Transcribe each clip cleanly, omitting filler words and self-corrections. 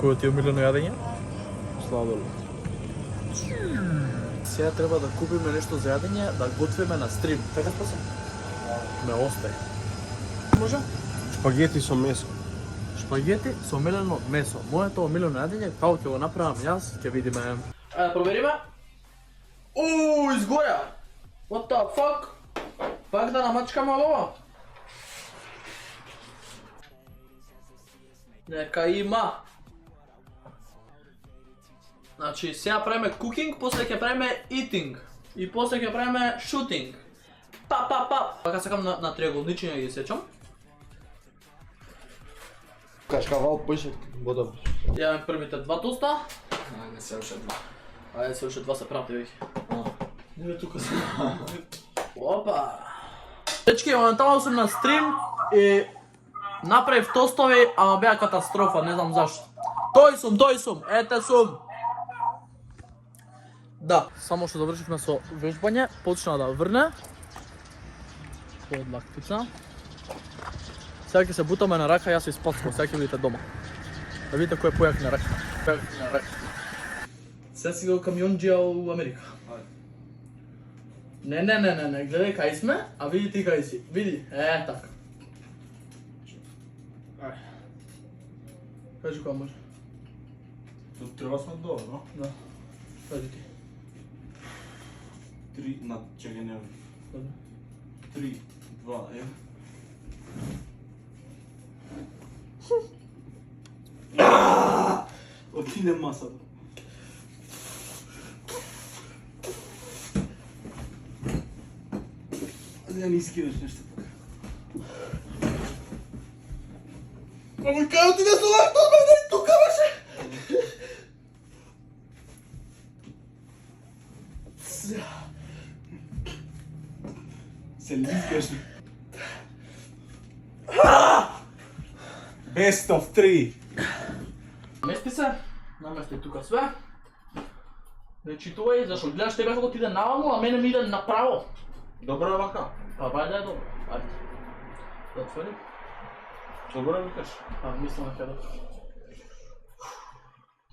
Кој ти е омилено јадење? Сладолед. Сега треба да купиме нешто за јадење, да готвиме на стрим. Така спасам? Ме остај. Може? Шпагети со месо. Шпагети со омилено месо. Моето омилено јадење, како ќе го направам јас, ќе видиме. Ајде да провериме. Изгоря! What the fuck? Пак да намачкаме ова? Нека има. Значи, сега правиме cooking, после ќе правиме eating. И после ќе правиме shooting. Па. Така сакам на триаголничиња ги сечам. Кашкавал пишет, бодобро. Јаваме првите два тоста. Не се уште два. Ајде се уште два се прати веќе. Не тука се. Опа. Дечки, моментално сум на стрим и направив тостови, ама беа катастрофа, не знам зашто. Тој сум, ете сум. Да, само што завршивме со вежбање, почна да врне. Под лактица. Сега ќе се бутаме на рака, јас се испацкам, сега ќе видите дома. Да видите кој е појак на рака. Сега си го камионџија у Америка. Не, гледај кај сме, а види ти кај си. Види, така. Кажи која може. Тут треба сме долу, но? Да. Кажи ти. 3 на чекај не. 3, 2, 1. Отиде масата. Да не скидаш нешто тука. Ама кај отиде со лаптоп, бе, тука беше! Се лискаш. Best of 3. Мести се, намести тука све. Не читувај, зашто гледаш тебе како ти иде наваму, а мене ми иде направо. Добро е вака. Па бај да е добро, ајде. Да отвори? Добро е викаш. Мислам дека да.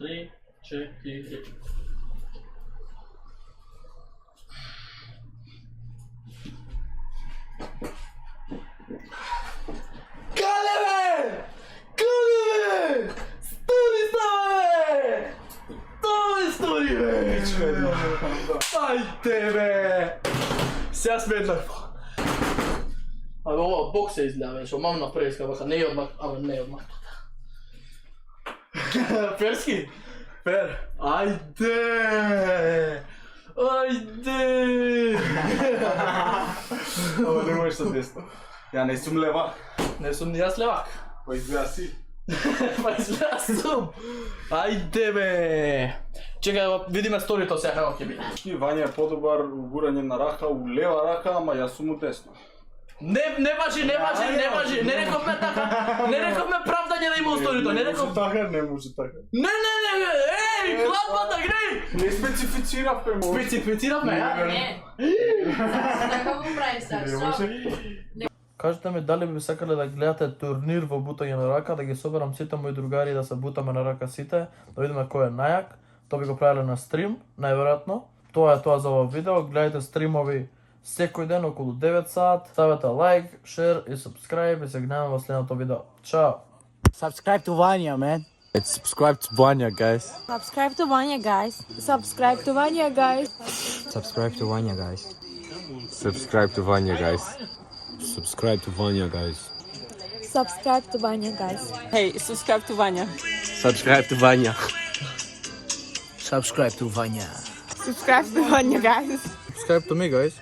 3, 4. Кале бе! Стори са бе! Тоа стори бе! Ајде бе! Сега сме еднакво. Абе ова бокс се изгледа бе, шо мамна преска баха, не е одмак, абе не е одмак. Перски? Пер, ајде! Ама не можеш со десно. Ја не сум левак. Не сум ни јас левак. Па изгледа си. Па изгледа сум. Ајде бе! Чекај, видиме сторито сега како ќе биде. Вања е подобар у гурање на рака, у лева рака, ама јас сум у десно. Не важи, не рековме така, не рековме правдање да има сторито, не реков... Не може така. Не, еј, клапата, греј! Не специфициравме му. Специфициравме, ја? Не. Така го правиш сега. Кажете ми дали би сакале да гледате турнир во бутање на рака, да ги соберам сите мои другари да се бутаме на рака сите, да видиме кој е најак. Тоа би го правиле на стрим, најверојатно. Тоа е тоа за ова видео, гледате стримови секој ден околу 9 сат. Ставете лайк, шер и subscribe и се гледаме во следното видео. Чао! Subscribe to Vanya, man. It's subscribe to Vanya, guys. Subscribe to Vanya, guys. Subscribe to Vanya, guys. Subscribe to Vanya, guys. Subscribe to Vanya, guys. Subscribe to Vanya, guys. Subscribe to Vanya, guys. Hey, subscribe to Vanya. Subscribe to Vanya. Subscribe to Vanya. Subscribe to Vanya, guys. Subscribe to me, guys.